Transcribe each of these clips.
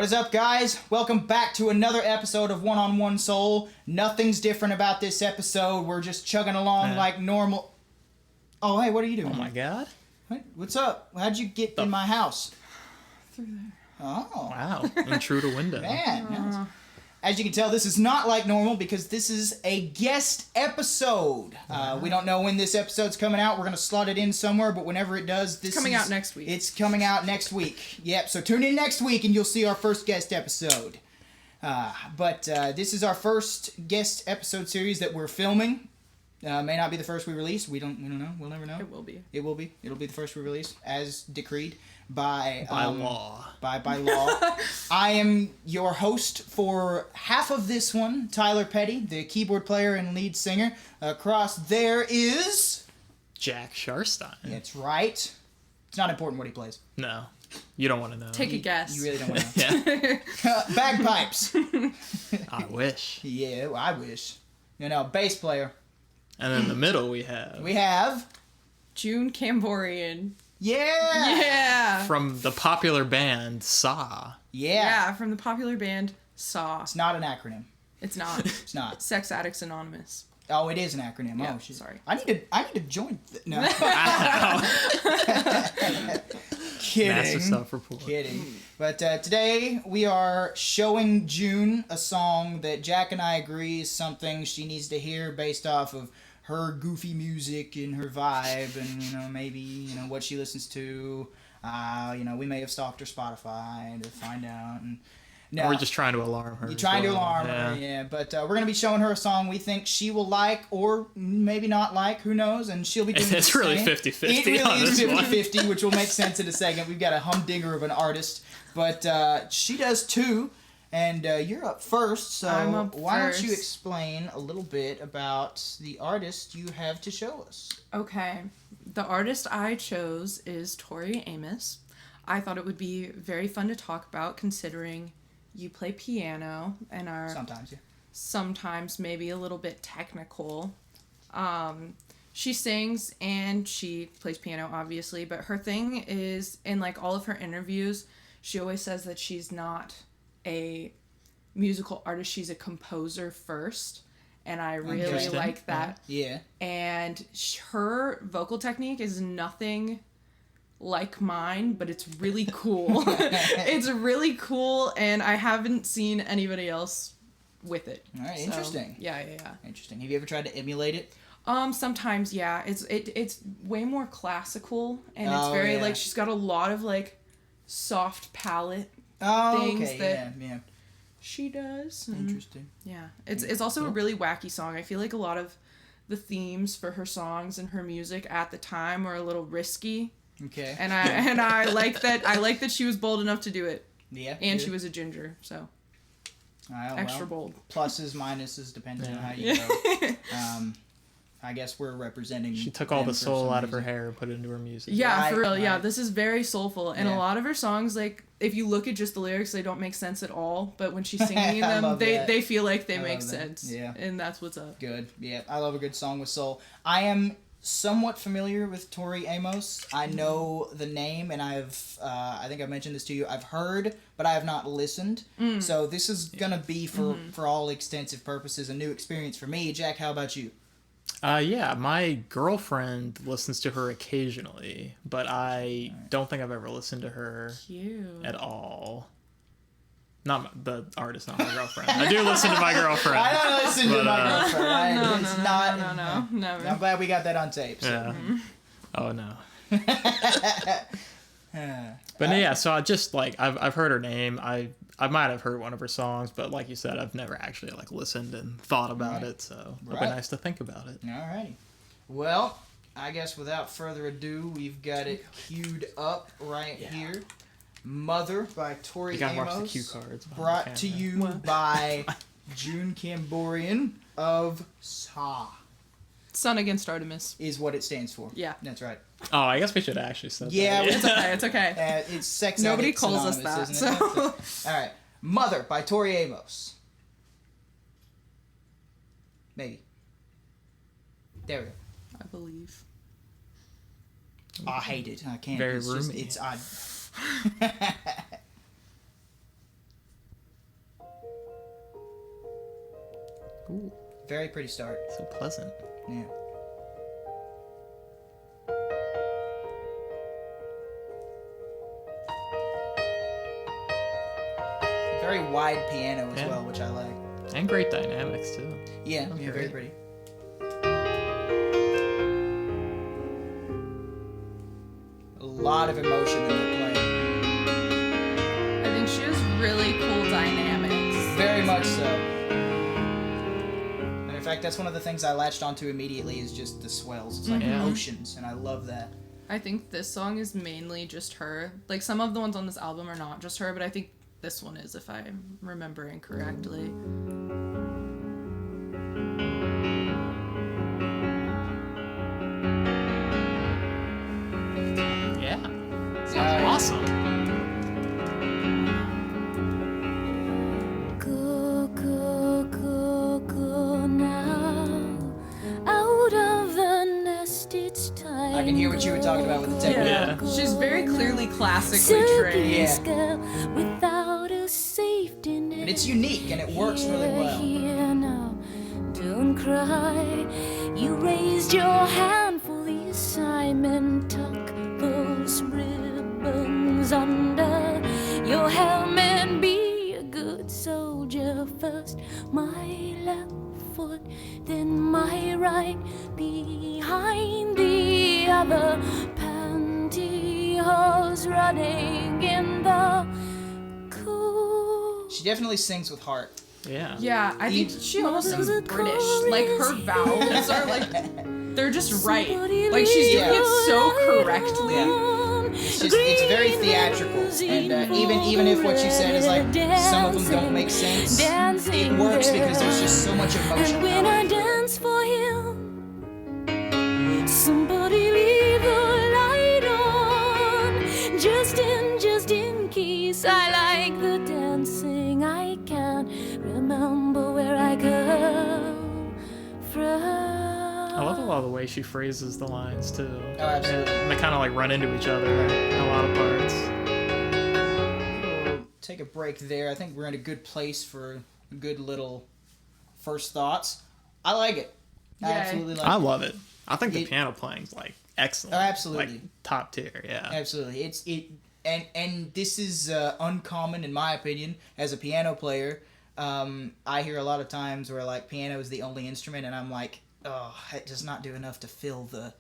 What is up, guys? Welcome back to another episode of 1on1Soul. Nothing's different about this episode. We're just chugging along like normal. Oh, hey, what are you doing? Oh my god. What's up? How'd you get in my house? Through there. Oh. Wow. Intrude a window. Man. As you can tell, this is not like normal because this is a guest episode. We don't know when this episode's coming out. We're going to slot it in somewhere, but whenever it does, It's coming out next week. It's coming out next week. Yep, so tune in next week and you'll see our first guest episode. But this is our first guest episode series that we're filming. May not be the first we release. We don't know. We'll never know. It will be. It will be. It'll be the first we release, as decreed by law. By law. I am your host for half of this one, Tyler Petty, the keyboard player and lead singer. Across there is Jack Sharstein. That's right. It's not important what he plays. No. You don't want to know. Take a guess. You really don't want to know. Yeah. Bagpipes. I wish. Yeah, I wish. Bass player. And then in the middle we have... June Kambourian. Yeah! Yeah! From the popular band Saw. Yeah. From the popular band Saw. It's not an acronym. It's not. It's not. Sex Addicts Anonymous. Oh, it is an acronym. Yeah, oh, shit. sorry. I need to join. No. Kidding. Massive self-report. Kidding. But today we are showing June a song that Jack and I agree is something she needs to hear based off of her goofy music and her vibe and, maybe, what she listens to. We may have stalked her Spotify to find out. And no, We're just trying to alarm her. You're trying to alarm her, yeah. But we're going to be showing her a song we think she will like or maybe not like. Who knows? And she'll be doing It's really 50-50. It really is 50-50, which will make sense in a second. We've got a humdinger of an artist. But she does too. And you're up first. So I'm up why first. don't you explain a little bit about the artist you have to show us? Okay. The artist I chose is Tori, Amos. I thought it would be very fun to talk about considering you play piano and are Sometimes, yeah. sometimes maybe a little bit technical. She sings and she plays piano, obviously, but her thing is, in all of her interviews, she always says that she's not a musical artist, she's a composer first, and I really like that. Yeah. And her vocal technique is nothing like mine, but it's really cool. It's really cool, and I haven't seen anybody else with it. All right, So, interesting. Yeah. Interesting. Have you ever tried to emulate it? Sometimes, yeah. It's way more classical, and it's very yeah. she's got a lot of soft palette Oh, things okay. that Yeah. she does. And Interesting. yeah, it's also a really wacky song. I feel like a lot of the themes for her songs and her music at the time were a little risky. Okay. And I like that. I like that she was bold enough to do it. Yeah. And good. she was a ginger, so Well, extra bold. Pluses, minuses, depending on how you Yeah. go. I guess we're representing. She took all the them for soul some out of her reason. hair and put it into her music. Yeah, Right, for real. Yeah, right. this is very soulful, and Yeah. a lot of her songs, if you look at just the lyrics, they don't make sense at all. But when she's singing I them, love that. they feel like they I make love that. sense. Yeah. And that's what's up. Good. Yeah, I love a good song with soul. I am somewhat familiar with Tori Amos. I know the name, and I think I mentioned this to you. I've heard, but I have not listened. So this is gonna be for all extensive purposes a new experience for me. Jack, how about you? Yeah, my girlfriend listens to her occasionally, but I don't think I've ever listened to her Cute. at all. The artist, not my girlfriend. I do listen to my girlfriend. I don't listen to my girlfriend. No, never. I'm glad we got that on tape. So. Yeah. Oh no. But yeah, so I just I've heard her name. I might have heard one of her songs, but like you said, I've never actually listened and thought about it. So it'll be nice to think about it. Alrighty. Well, I guess without further ado, we've got it queued up right here. Mother by Tori You gotta Amos. watch the cue cards. behind the Brought to camera. you by June Kambourian of Saw. Sun against Artemis. Is what it stands for. Yeah. That's right. Oh, I guess we should have actually said Yeah, that. It's okay. It's Sex Nobody Addicts calls us Anonymous, that, isn't it? so. All right. Mother by Tori Amos. Maybe. There we go. I believe. I hate it. I can't. Very it's just, roomy. it's odd. Ooh, Very pretty start. so pleasant. Yeah. Very wide piano as well, which I like. And great dynamics too. Yeah, Okay. very pretty. A lot of emotion in their playing. I think she has really cool dynamics. Very much so. And in fact, that's one of the things I latched onto immediately is just the swells. It's like Yeah. emotions, and I love that. I think this song is mainly just her. Like, some of the ones on this album are not just her, but I think this one is, if I'm remembering correctly. Yeah. Sounds awesome. Go, go, go, go now. Out of the nest, it's time. I can hear what you were talking about with the technique. Yeah. She's very clearly classically trained. Yeah. Without a safety net. But it's unique, and it works really well. Here now, don't cry. You raised your hand for the assignment. Tuck those ribbons under your helmet. Be a good soldier first. My left foot, then my right. Behind the other pantyhose running in the cool. She definitely sings with heart. Yeah. Yeah, I think she almost sounds British. Like, her vowels are like, they're just right. Like, she's doing it so correctly. It's just, it's very theatrical, and even if what you said is like some of them don't make sense, it works because there's just so much emotion. And when I dance for him, somebody leave the light on, just in case. I like the dancing. I can't remember where I come from. I love a lot of the way she phrases the lines too. Oh, absolutely. And they kind of like run into each other in a lot of parts. We'll take a break there. I think we're in a good place for a good little first thoughts. I like it. I Yay. absolutely like I it. love it. I think the It- piano playing's like excellent. Oh, absolutely. Like top tier. Yeah. Absolutely. And this is uncommon in my opinion as a piano player. I hear a lot of times where like piano is the only instrument, and I'm like, oh, it does not do enough to fill the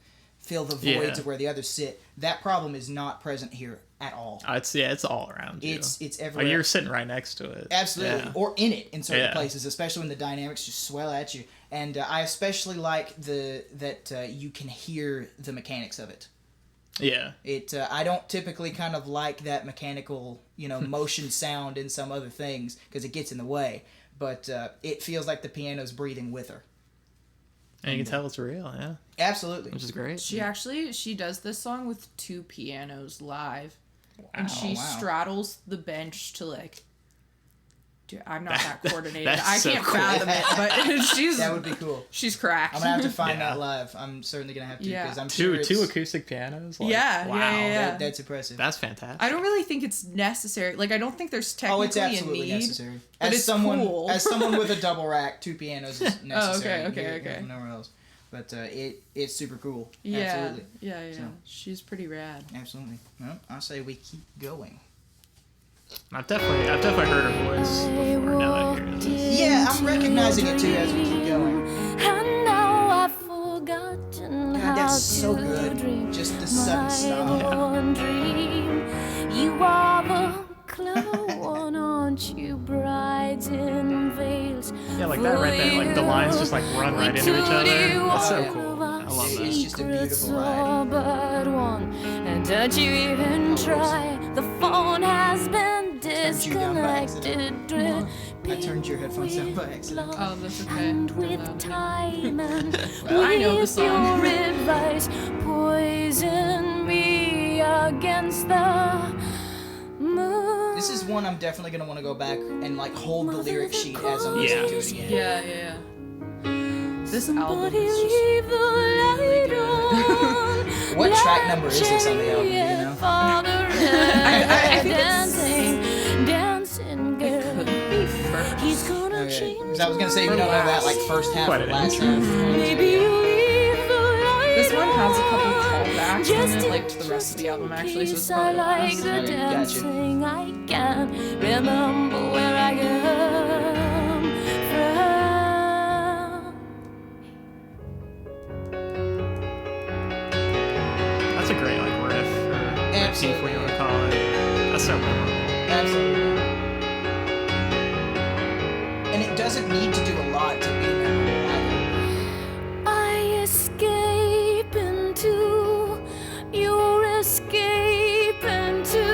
voids Yeah. of where the others sit. That problem is not present here at all. It's all around you. It's Like everywhere. you're sitting right next to it. Absolutely, Yeah. or in it in certain Yeah. places, especially when the dynamics just swell at you. And I especially like that you can hear the mechanics of it. Yeah. I don't typically kind of like that mechanical, motion sound in some other things because it gets in the way. But it feels like the piano's breathing with her. And you can tell it's real. Yeah. Absolutely. Which is great. She does this song with two pianos live. And Wow, she wow. straddles the bench to like. Dude, I'm not that coordinated. That's I so can't cool. fathom it, but she's That would be cool. she's cracked. I'm gonna have to find Yeah. that live. I'm certainly gonna have to Yeah. because I'm sure Two it's, acoustic pianos. Like, Yeah, Wow. yeah. that's impressive. That's fantastic. I don't really think it's necessary. Like, I don't think there's Oh, it's technically a absolutely need. necessary. but As it's someone cool. as someone with a double rack, two pianos is necessary. okay. Nowhere else. But it's super cool. Yeah, Absolutely. yeah. So. She's pretty rad. Absolutely. Well, I say we keep going. I've definitely heard her voice before. Now that I hear this. Yeah, I'm recognizing it too as we keep going. And now I've forgotten God, how that's so to good. dream. Just the sudden My stop. one dream. You are the clown, aren't you? Brides in veils. Yeah, like that right there. Like the lines just like run right into each other. That's so cool. I love It's that. just a beautiful ride. But one, and don't you even try. The phone has been Turned you down by disconnected. accident. I turned your headphones down by accident. Oh, that's okay. And They're with loud. time and I know the with song. your advice, poison me against the moon. This is one I'm definitely gonna want to go back and like hold the lyric sheet as I'm listening to it again. Yeah. This album Somebody is just leave the really light on. What track number is this on the album? Do you know? I think it's- dancing girl. could be first. He's gonna Oh, yeah. Because I was gonna say, you don't know that like first half Quite of an last intro. half. Maybe you leave the light This one has a couple on. callbacks Just in it, like in- to the rest of the just album in actually, so it's case I probably the like last. the Okay, gotcha. dancing. I can't remember where I come from. That's a great like riff or motif, Absolutely. what you want to call it. That's so memorable. Absolutely. And it doesn't need to do a lot to be memorable either. I escape into your escape into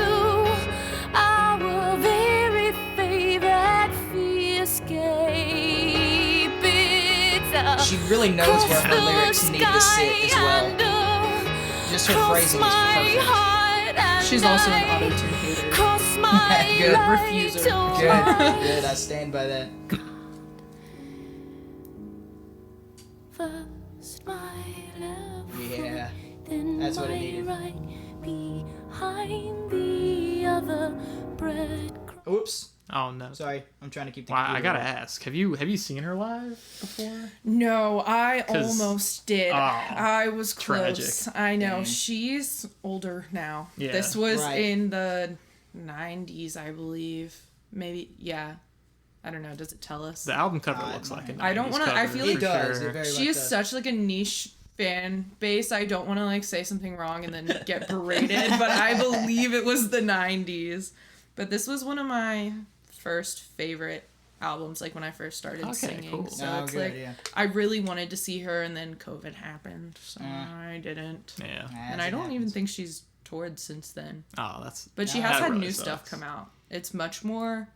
our very favorite free escape. It's She really knows where her lyrics need to sit as well. Just her phrasing is perfect. She's also an auto-tune hater. Cross my Good. light Refuser. on Good, mine. good. I stand by that. First my left Yeah. foot, then That's what it my needed. right behind the other bread. Oops. Oh no. Sorry, I'm trying to keep the Well, I computer gotta up. ask, have you seen her live before? No, I 'Cause- almost did. Oh, I was close. tragic. I know. Dang. She's older now. Yeah. This was Right. in the 90s, I believe. Maybe, yeah. I don't know. Does it tell us? The album cover I looks like a I don't 90s wanna- I cover feel for like- It does. sure. It very She much is does. such like a niche fan base. I don't want to like say something wrong and then get berated, but I believe it was the 90s. But this was one of my first favorite albums, like when I first started Okay, singing. cool. So Oh, it's good, like yeah. I really wanted to see her, and then COVID happened, so I didn't. Yeah. And I don't even think she's toured since then. Oh, that's. But she No, has that had really new stuff sucks. come out. It's much more.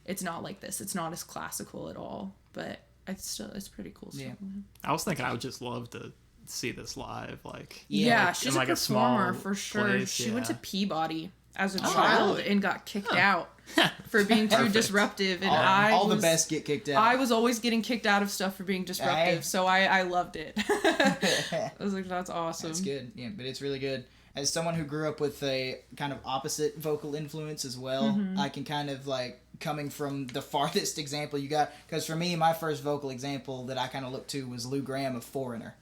It's not like this. It's not as classical at all. But it's pretty cool. Yeah. Stuff. I was thinking I would just love to see this live, like. Yeah, like, she's in, like, a a performer small for sure. place, She went to yeah. Peabody as a Oh, child really? and got kicked out for being too Perfect. disruptive. And All the was- best get kicked out. I was always getting kicked out of stuff for being disruptive, Hey. so I loved it. I was like, that's awesome. That's good. Yeah, but it's really good. As someone who grew up with a kind of opposite vocal influence as well, Mm-hmm. I can kind of like coming from the farthest example you got. Because for me, my first vocal example that I kind of looked to was Lou Gramm of Foreigner.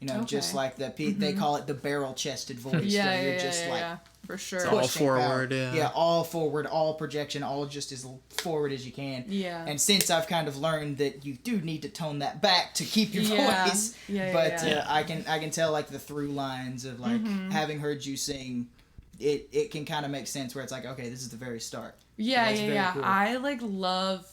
You know, just Okay. like they call it the barrel-chested voice. Yeah, where yeah, you're yeah, just yeah, like yeah, for sure. It's all pushing power. forward, yeah. Yeah, all forward, all projection, all just as forward as you can. Yeah. And since I've kind of learned that you do need to tone that back to keep your Yeah. voice, Yeah, yeah, but yeah. I can tell like the through lines of like having heard you sing, it can kind of make sense where it's like, okay, this is the very start. Yeah, That's yeah, very yeah. cool. I like love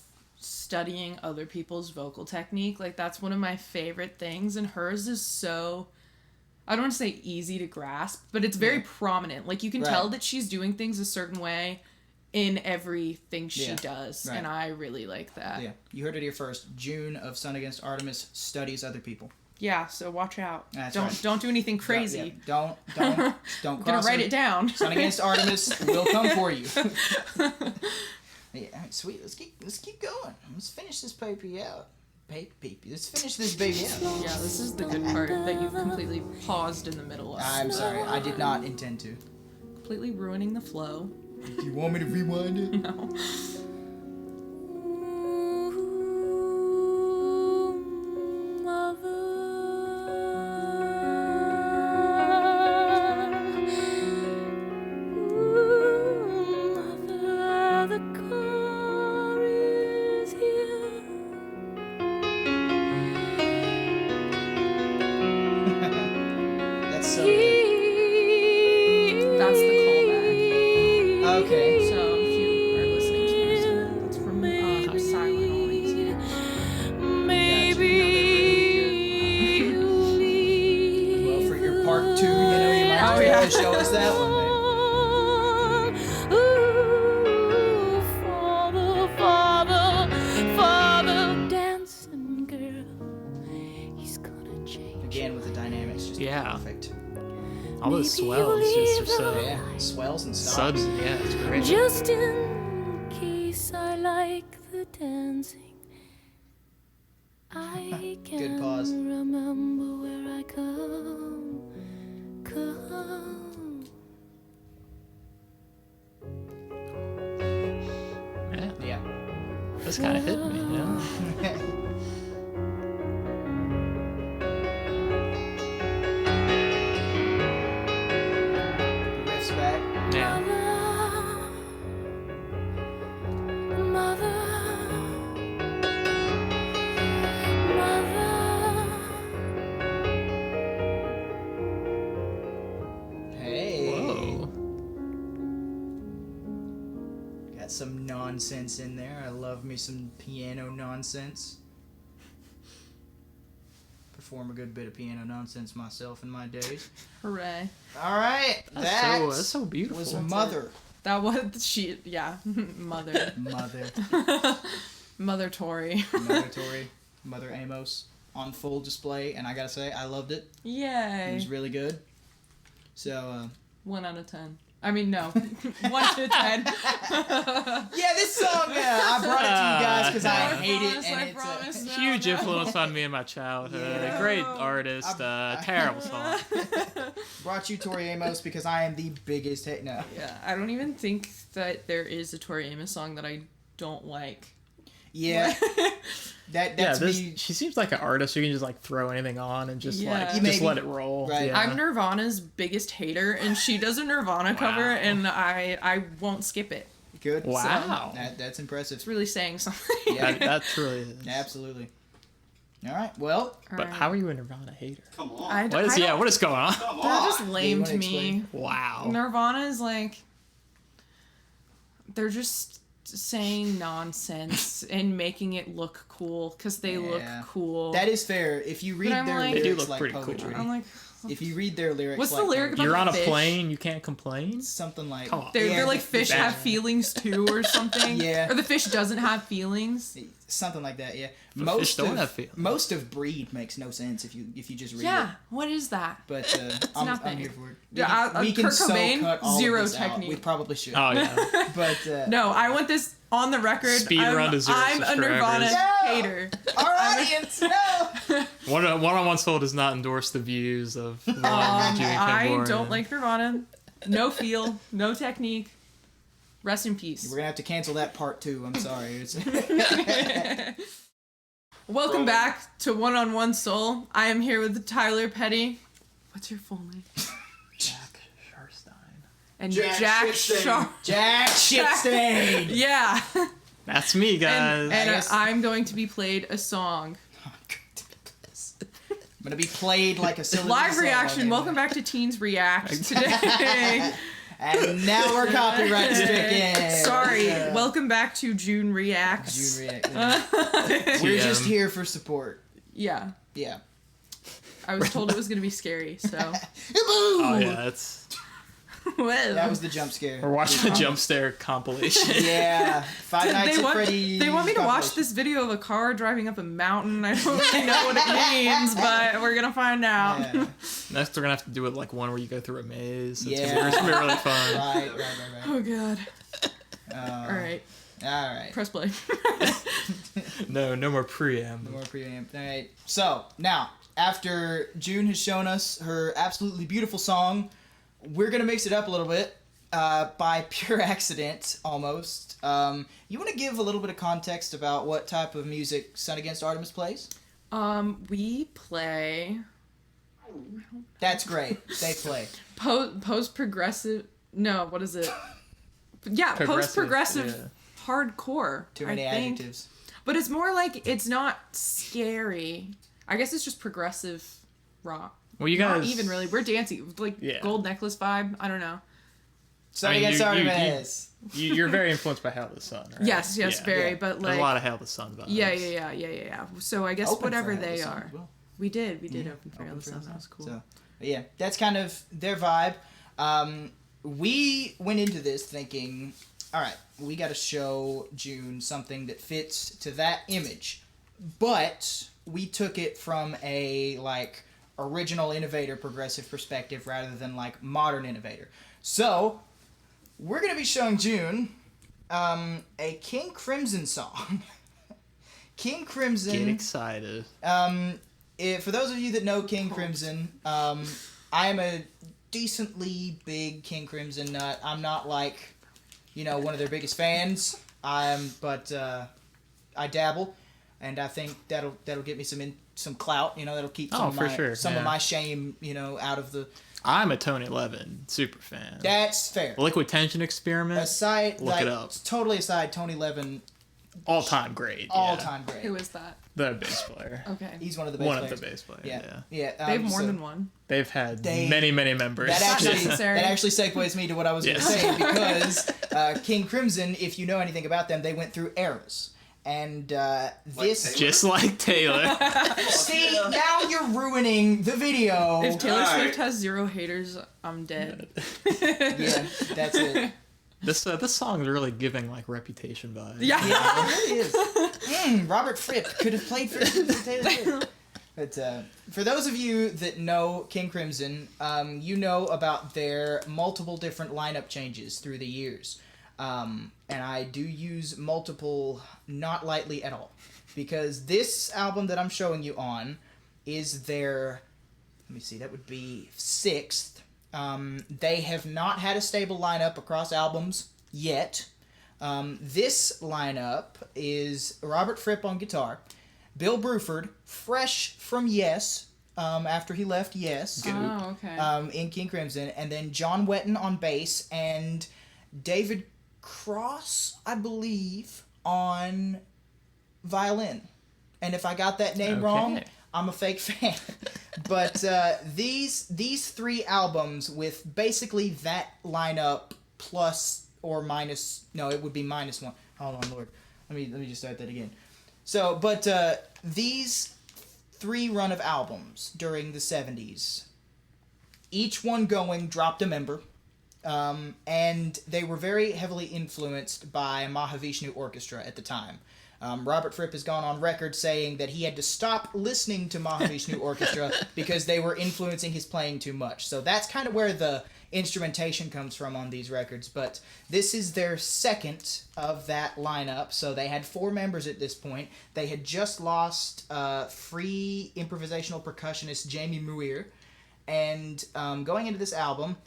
studying other people's vocal technique. Like that's one of my favorite things, and hers is so. I don't want to say easy to grasp, but it's very prominent. Like you can tell Right. that she's doing things a certain way in everything she Yeah, does, right. and I really like that. Yeah, you heard it here first. June of Sun Against Artemis studies other people. Yeah, so watch out. That's don't right. don't do anything crazy. Yeah, don't cross. I'm gonna write her. it down. Sun Against Artemis will come for you. Yeah, all right, sweet. Let's keep going. Let's finish this baby out. Baby. Let's finish this baby out. Yeah, this is the good part that you've completely paused in the middle of. I'm sorry. I did not intend to. Completely ruining the flow. Do you want me to rewind it? No. That's so good. That's the callback. Okay. So if you are listening to this, that's from Silent All These Years. Well, for your part 2, you know, you might Oh, have yeah. to show us that one. Maybe. Father, dancing girl, he's gonna change. Again, with the dynamics, just Yeah. perfect. All those swells just are so Yeah, swells and stops. sudden. Yeah, it's great. Just in case I like the dancing, I Good can pause. remember where I come. Yeah. Yeah. This kind of hit me, yeah. The riff's back. Yeah. Hey. Whoa. Got some nonsense in there. I love me some piano nonsense. Perform a good bit of piano nonsense myself in my days. Hooray. All right, That's so beautiful. was Mother. That was she. Yeah, mother. Mother Tori. Mother Tori, Mother Amos on full display, and I gotta say, I loved it. It Yay. was really good. So, 1 out of 10. I mean, no. 1 to 10. yeah, this song, I brought it to you guys because I hate it, and I promise. it's Huge influence on me in my childhood. Yeah. Great artist. Terrible song. brought you Tori Amos because I am the biggest hate. No. Yeah, I don't even think that there is a Tori Amos song that I don't like. Yeah. That's me. She seems like an artist who can just like throw anything on and just Yeah. just Maybe. let it roll. Right. Yeah. I'm Nirvana's biggest hater, and she does a Nirvana cover, and I won't skip it. Good. Wow. That's impressive. It's really saying something. Yeah. That truly is. Absolutely. All right. Well, But how are you a Nirvana hater? Come on. I don't- What is going on? Come They're on. just lame you to wanna me. Wow. Nirvana is like, they're just saying nonsense and making it look cool because they look Yeah. cool. that is fair. If you read I'm their like- lyrics They do look like pretty cool. poetry, I'm like, if you read their lyrics, What's the like lyric poetry, You're on a Fish. plane, you can't complain? something like Come on. they're like the fish have feelings too or something. Yeah. Or the fish doesn't have feelings. something like that. Yeah. fish don't have feelings. Most of Breed makes no sense if you just read Yeah. it. What is that? But I'm nothing. here for it. Yeah, we can Kurt so Cobain, cut all zero of this out. technique. We probably should. Oh yeah. But No, I want this on the record. Speed I'm, run to 0 I'm a subscribers. Nirvana No! hater. our audience, no. 1on1Soul does not endorse the views of Jimmy I Kambourian. don't like Nirvana. No feel, no technique. Rest in peace. We're gonna have to cancel that part too. I'm sorry. It's Welcome back to 1on1Soul. I am here with Tyler Petty. What's your full name? Jack Sharstein. And Jack Jack Shitstain. Sharp. Jack Shitstain. Yeah. That's me, guys. And I guess- I'm going to be played a song. I'm gonna be played like a silly Live song. reaction. Welcome back to Teens React today. And now we're copyright stricken. Sorry. Welcome back to June Reacts. June react. We're just here for support. Yeah. Yeah. I was told it was going to be scary, so. Oh yeah, it's Well. That was the jump scare. we're watching a jump scare compilation. Yeah. Five Nights at Freddy's. They want me to watch compilation. this video of a car driving up a mountain. I don't really know what it means, but we're gonna find out. Yeah. Next, we're gonna have to do it like one where you go through a maze. It's Yeah. gonna be really fun. Right. Oh god. All Alright. All right. Press play. No more preamble. More preamp. All right. So now, after June has shown us her absolutely beautiful song, we're gonna mix it up a little bit by pure accident, almost. You want to give a little bit of context about what type of music Sun Against Artemis plays? We play That's great. They play. post progressive. No, what is it? Yeah, post progressive hardcore. Too many I think. adjectives. But it's more like it's not scary. I guess it's just progressive rock. Well, you Not guys even really. We're dancing, like Yeah. gold necklace vibe. I don't know. Sun I mean, Against you- Artemis. you're very influenced by Hail the Sun, right? Yes, very. yeah. But There's like, a lot of Hail the Sun vibes. yeah. So I guess Open whatever for Hail the they Sun are. as well. We did Yeah, open for Open Hail the for Sun. Hail the That was Sun. cool. So, yeah, that's kind of their vibe. We went into this thinking, all right, we got to show June something that fits to that image, but we took it from a like original innovator progressive perspective rather than like modern innovator. So we're gonna be showing June a King Crimson song. King Crimson. Get excited. For those of you that know King Crimson, I am a decently big King Crimson nut. I'm not like, one of their biggest fans. But I dabble, and I think that'll get me some clout. That'll keep some of my shame, out of the. I'm a Tony Levin super fan. That's fair. Liquid Tension Experiment. Look it up. Totally aside, Tony Levin. All time great. All time great. Who is that? The bass player. Okay. He's one of the bass players. One of the bass players. Yeah. They have more than one. They've had many members. That actually segues me to what I was going to say, because King Crimson, if you know anything about them, they went through eras. And this... Just like Taylor. See, now you're ruining the video. If Taylor Swift has 0 haters, I'm dead. Yeah, that's it. This song is really giving like Reputation vibes. Yeah, it really is. Robert Fripp could have played for Taylor Swift. But for those of you that know King Crimson, you know about their multiple different lineup changes through the years. And I do use multiple not lightly at all. Because this album that I'm showing you on is their, let me see, that would be 6th. They have not had a stable lineup across albums yet. This lineup is Robert Fripp on guitar, Bill Bruford, fresh from Yes, after he left Yes, oh, okay. in King Crimson, and then John Wetton on bass, and David Cross, I believe, on violin. And if I got that name wrong, I'm a fake fan. But these 3 albums with basically that lineup plus or minus, no, it would be -1. Hold on, Lord. Let me just start that again. So, but these 3 run of albums during the 70s, each one dropped a member, and they were very heavily influenced by Mahavishnu Orchestra at the time. Robert Fripp has gone on record saying that he had to stop listening to Mahavishnu Orchestra because they were influencing his playing too much. So that's kind of where the instrumentation comes from on these records. But this is their 2nd of that lineup. So they had 4 members at this point. They had just lost free improvisational percussionist Jamie Muir. And going into this album,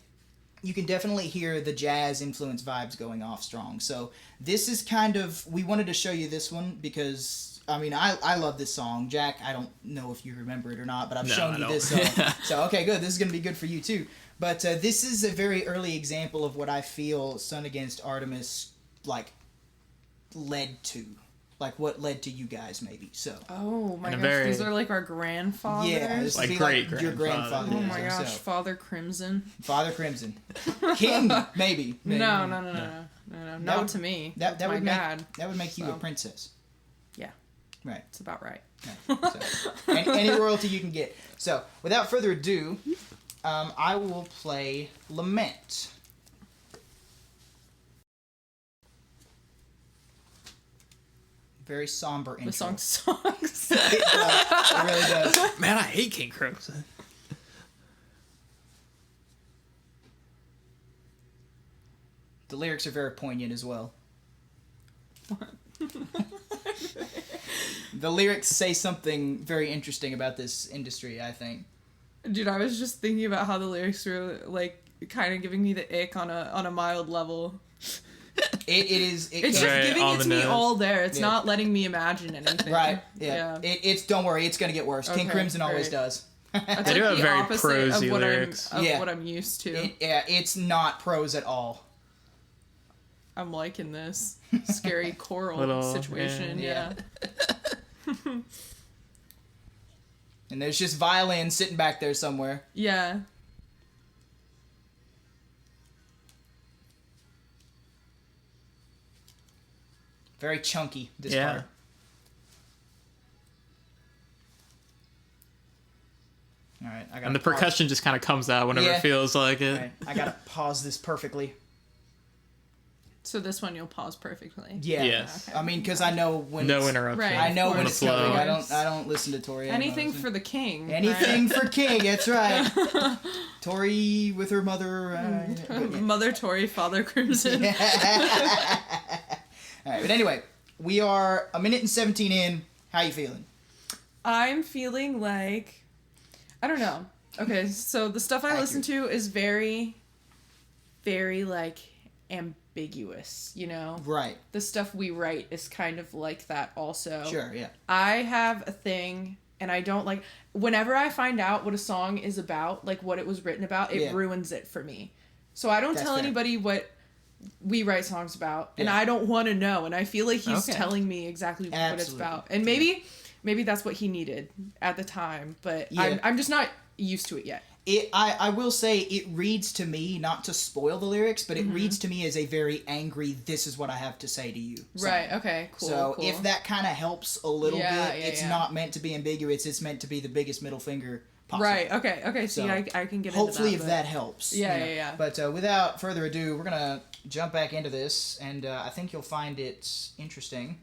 you can definitely hear the jazz influence vibes going off strong. So this is kind of, we wanted to show you this one because, I mean, I love this song. Jack, I don't know if you remember it or not, but I've shown you this song. So, okay, good. This is going to be good for you, too. But this is a very early example of what I feel Son Against Artemis, led to. Like, what led to you guys, maybe. So. Oh, my gosh. These are, our grandfathers? Yeah, this would be your grandfather. Oh, my gosh. So. Father Crimson. Father Crimson. King, maybe. No. Not to me. That would dad. That would make you a princess. Yeah. Right. It's about right. So, any royalty you can get. So, without further ado, I will play Lament. Very somber intro. The song sucks. It really does. Man, I hate King Crimson. The lyrics are very poignant as well. What? The lyrics say something very interesting about this industry, I think. Dude, I was just thinking about how the lyrics were, kind of giving me the ick on a mild level. It is. It's just giving it to me all there. It's not letting me imagine anything. Right. Yeah. It's. Don't worry. It's gonna get worse. Okay, King Crimson always does. That's they do have the very opposite prosy of what lyrics. what I'm used to. It's not prose at all. I'm liking this scary choral situation. Yeah. And there's just violin sitting back there somewhere. Yeah. Very chunky, this part. Alright, I got. And the percussion just kind of comes out whenever it feels like it. Right. I gotta pause this perfectly. So this one you'll pause perfectly. Yeah. Yes. Okay. I mean, because I know when. No interruption. Right. I know when it's coming. Flow. I don't listen to Tori. Anything for the king. Anything for King. That's right. Tori with her mother. Mother Tori, Father Crimson. All right, but anyway, we are 1 minute and 17 in. How you feeling? I'm feeling like, I don't know. Okay, so the stuff I listen to is very, very ambiguous, you know? Right. The stuff we write is kind of like that also. Sure, yeah. I have a thing, and I don't like... Whenever I find out what a song is about, like what it was written about, it ruins it for me. So I don't tell anybody what we write songs about, and I don't want to know, and I feel like he's telling me exactly what it's about. And maybe that's what he needed at the time, but I'm just not used to it yet. I will say it reads to me, not to spoil the lyrics, but it reads to me as a very angry, this is what I have to say to you song. Right, okay, cool. So if that kind of helps a little bit, it's not meant to be ambiguous, it's meant to be the biggest middle finger possible. Right, okay, see, I can get into that. Hopefully if that helps. Yeah. But without further ado, we're going to jump back into this, and I think you'll find it interesting.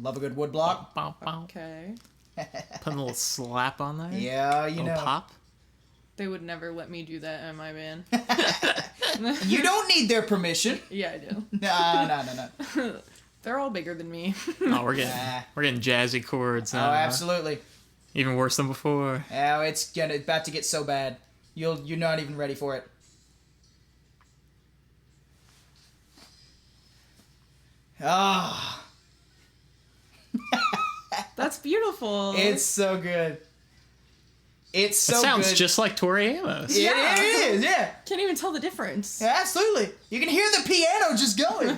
Love a good woodblock. Okay. Put a little slap on there. Yeah, you know. Pop. They would never let me do that in my band. You don't need their permission. Yeah, I do. No. They're all bigger than me. Oh, we're getting jazzy chords now. Oh, absolutely. Even worse than before. Oh, it's about to get so bad. You're not even ready for it. Ah. That's beautiful. It's so good. It's so good. It sounds just like Tori Amos. It is, yeah. Can't even tell the difference. Yeah, absolutely. You can hear the piano just going.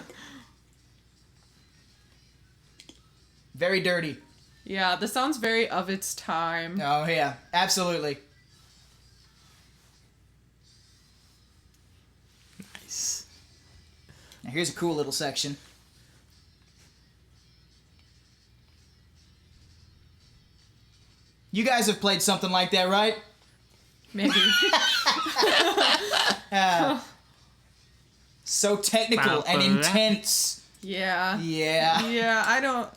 Very dirty. Yeah, this sounds very of its time. Oh, yeah. Absolutely. Nice. Now, here's a cool little section. You guys have played something like that, right? Maybe. So technical and intense. Yeah. Yeah. Yeah,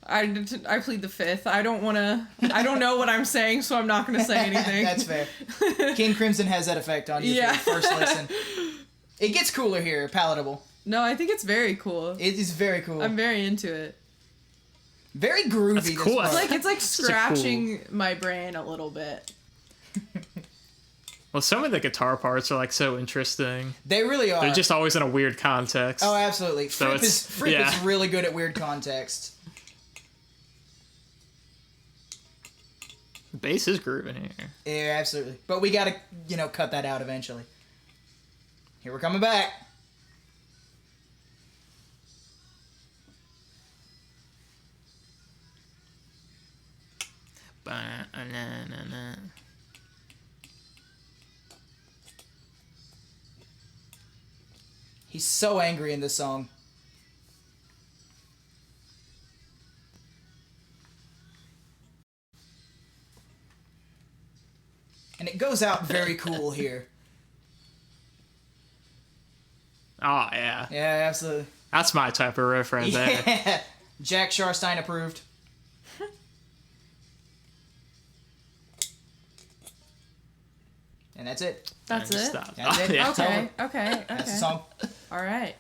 I plead the fifth. I don't know what I'm saying, so I'm not going to say anything. That's fair. King Crimson has that effect on you for the first listen. It gets cooler here, palatable. No, I think it's very cool. It is very cool. I'm very into it. Very groovy. That's cool. This part. It's like scratching my brain a little bit. Well, some of the guitar parts are like so interesting. They really are. They're just always in a weird context. Oh, absolutely. So Fripp is really good at weird context. The bass is grooving here. Yeah, absolutely. But we gotta, cut that out eventually. Here we're coming back. He's so angry in this song. And it goes out very cool here. Oh, yeah. Yeah, absolutely. That's my type of riff right there. Yeah. Jack Sharstein approved. And that's it. That's And it? stop. That's it. Yeah. It's Okay, over. okay. That's the song. All right.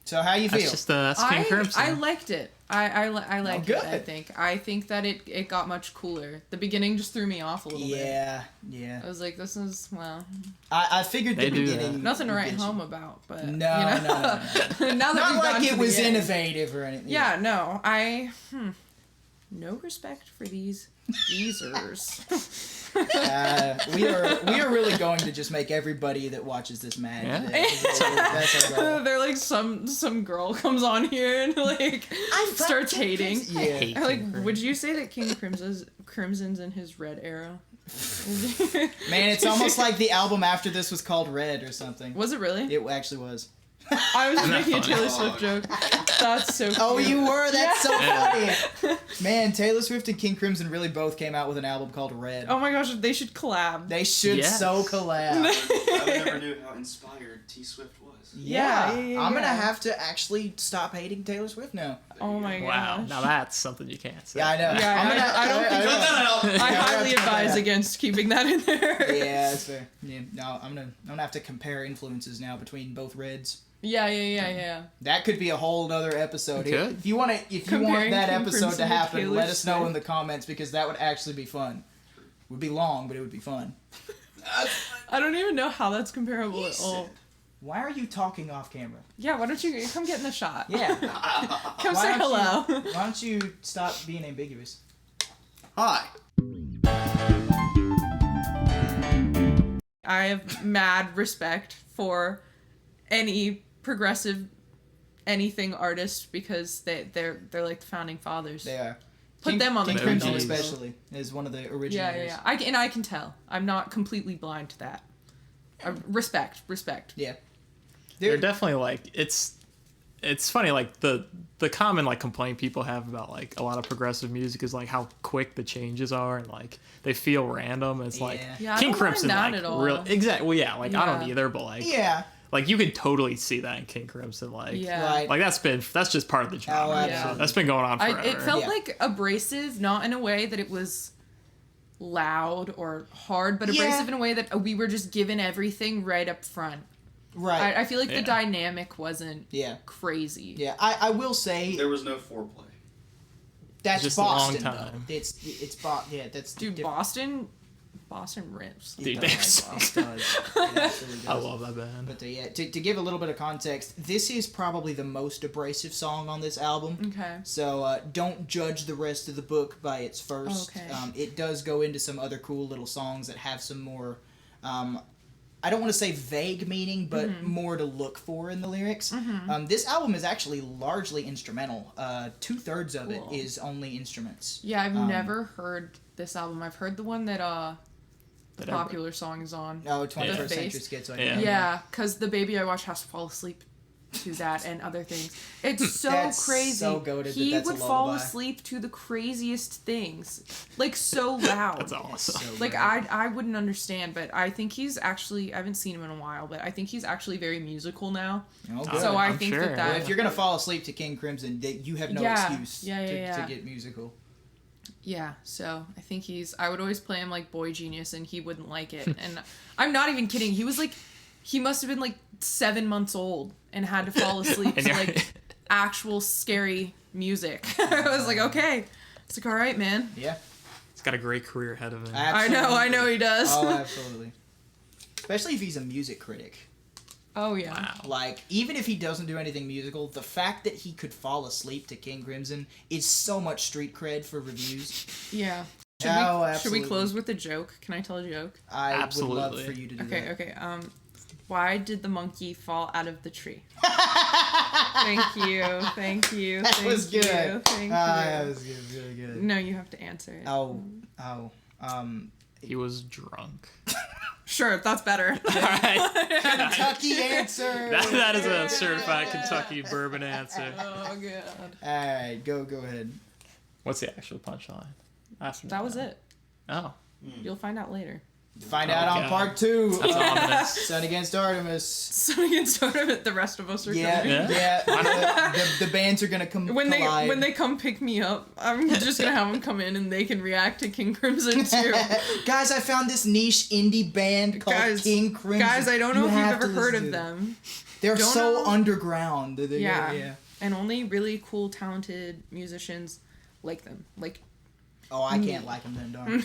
So how you feel? That's just that's King Crimson. I liked it. I liked good. it, I think that it got much cooler. The beginning just threw me off a little bit. Yeah. I was like, this is, well... I figured They the do beginning... that. Nothing to would write get you. home about, but... No. Now that Not we've like gotten it to was the end. innovative or anything. Yeah, no. No respect for these geezers. We are really going to just make everybody that watches this mad. Yeah. Today. That's our goal. They're like some girl comes on here and like starts hating. Yeah. hate I'm like, King Crimson. would you say that King Crimson's in his red era? Man, it's almost like the album after this was called Red or something. Was it really? It actually was. I was Isn't that making a funny? Taylor Swift joke. That's so cute. Oh, you were? That's so Yeah. funny. Man, Taylor Swift and King Crimson really both came out with an album called Red. Oh my gosh, they should collab. They should Yes. so collab. I never knew how inspired T Swift was. Yeah, Yeah, I'm gonna yeah. have to actually stop hating Taylor Swift now. Oh my Wow, gosh. now that's something you can't say. Yeah, I know. Yeah, I don't think Cut that out! I Yeah, highly cut that advise out. against keeping that in there. Yeah, that's fair. Yeah, no, I'm gonna have to compare influences now between both Reds. Yeah. That could be a whole other episode. It could. If you want Comparing that King episode Crimson to to happen, Taylor let us know Swift. in the comments because that would actually be fun. Would be long, but it would be fun. I don't even know how that's comparable at all. Why are you talking off camera? Yeah, why don't you come get in the shot? Yeah. Come Why say don't hello. Why don't you stop being ambiguous? Hi. I have mad respect for any progressive anything artist because they're like the founding fathers. They are. Put them on the King pedestal. Crimson OGs. especially is one of the Yeah, originators. yeah. I can tell. I'm not completely blind to that. Respect. Yeah. They're definitely like it's funny like the common like complaint people have about like a lot of progressive music is like how quick the changes are and like they feel random. It's like Yeah, I King don't mind Crimson that like at all. really exactly. Well, yeah, like I don't Yeah. either, but like Yeah. like you could totally see that in King Crimson. Like Yeah. Right. like that's just part of the genre. absolutely. So that's been going on forever. It felt Yeah. like abrasive, not in a way that it was loud or hard, but Yeah. abrasive in a way that we were just given everything right up front. Right. I feel like Yeah. the dynamic wasn't Yeah. crazy. Yeah. I will say There was no foreplay. that's Just a long Boston time. though. It's yeah, that's Dude, different. Boston rips. Dude, It they're does. so It does. It absolutely does. I love that band. But yeah, to give a little bit of context, this is probably the most abrasive song on this album. Okay. So don't judge the rest of the book by its first. Okay. It does go into some other cool little songs that have some more, I don't want to say vague meaning, but Mm-hmm. more to look for in the lyrics. This album is actually largely instrumental. 2/3 of it Cool. is only instruments. Yeah, I've never heard this album. I've heard the one that the That popular song is on. Oh, 21st Yeah. Century Schizoid. Yeah. Yeah, because the baby I watch has to fall asleep to that and other things. It's so That's crazy. so goated that He that's a would fall lullaby. asleep to the craziest things, like so loud. That's awesome. So Like great. I wouldn't understand, but I think he's actually I haven't seen him in a while, but I think he's actually very musical now. Oh, good. So I I'm think sure. that Well, if you're gonna fall asleep to King Crimson, that you have no Yeah. excuse Yeah, yeah, to yeah. get musical. yeah, so I think I would always play him like Boy Genius and he wouldn't like it. And I'm not even kidding. He must have been like 7 months old and had to fall asleep And to you're- like actual scary music. I was like, okay. It's like, all right, man. Yeah. He's got a great career ahead of him. I know he does. Oh, absolutely. Especially if he's a music critic. Oh, yeah. Wow. Like, even if he doesn't do anything musical, the fact that he could fall asleep to King Crimson is so much street cred for reviews. Yeah. Oh, Should absolutely. we close with a joke? Can I tell a joke? I would Absolutely. love for you to do that. Okay. Why did the monkey fall out of the tree? Thank you. That was good. Thank That you. was good. Really good. No, you have to answer it. Oh. He was drunk. Sure, that's better. All right. Kentucky answer. That is a certified Kentucky bourbon answer. Oh, God. Alright, go ahead. What's the actual punchline? That was it. Oh, You'll find out later. Find out on God. part 2 that's of ominous. Sun Against Artemis. So we can sort of it. The rest of us are Yeah, coming. Yeah. the bands are gonna come When collide. they come pick me up, I'm just gonna have them come in and they can react to King Crimson too. Guys, I found this niche indie band called King Crimson. Guys, I don't know if you've have to ever heard listen of to them. They're Don't so know. underground. Yeah. And only really cool, talented musicians like them. Like, Oh, I can't like them then, darn.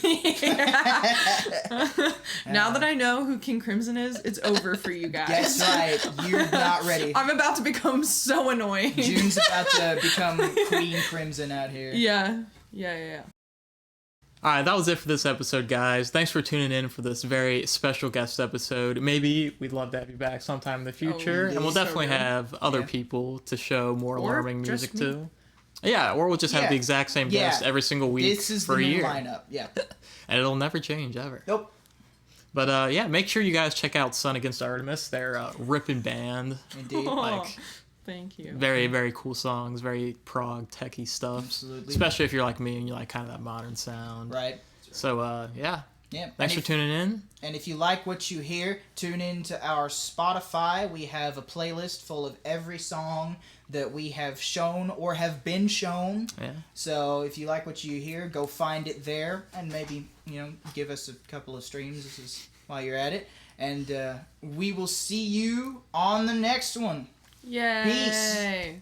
now that I know who King Crimson is, it's over for you guys. That's right. You're not ready. I'm about to become so annoying. June's about to become Queen Crimson out here. Yeah. All right, that was it for this episode, guys. Thanks for tuning in for this very special guest episode. Maybe we'd love to have you back sometime in the future, and we'll so definitely good. have other Yeah. people to show more Or alarming just music me. to. Yeah, or we'll just have Yeah. the exact same Yeah. guest every single week This is for the a new year, lineup. Yeah. and it'll never change ever. Nope. But yeah, make sure you guys check out Sun Against Artemis. They're a ripping band. Indeed. Like Thank you. very, very cool songs, very prog techie stuff. Absolutely. Especially if you're like me and you like kind of that modern sound. Right. So yeah, Yeah. thanks for and tuning in. And if you like what you hear, tune in to our Spotify. We have a playlist full of every song that we have shown or have been shown. Yeah. So if you like what you hear, go find it there and maybe, give us a couple of streams this is while you're at it. And we will see you on the next one. Yay. Peace.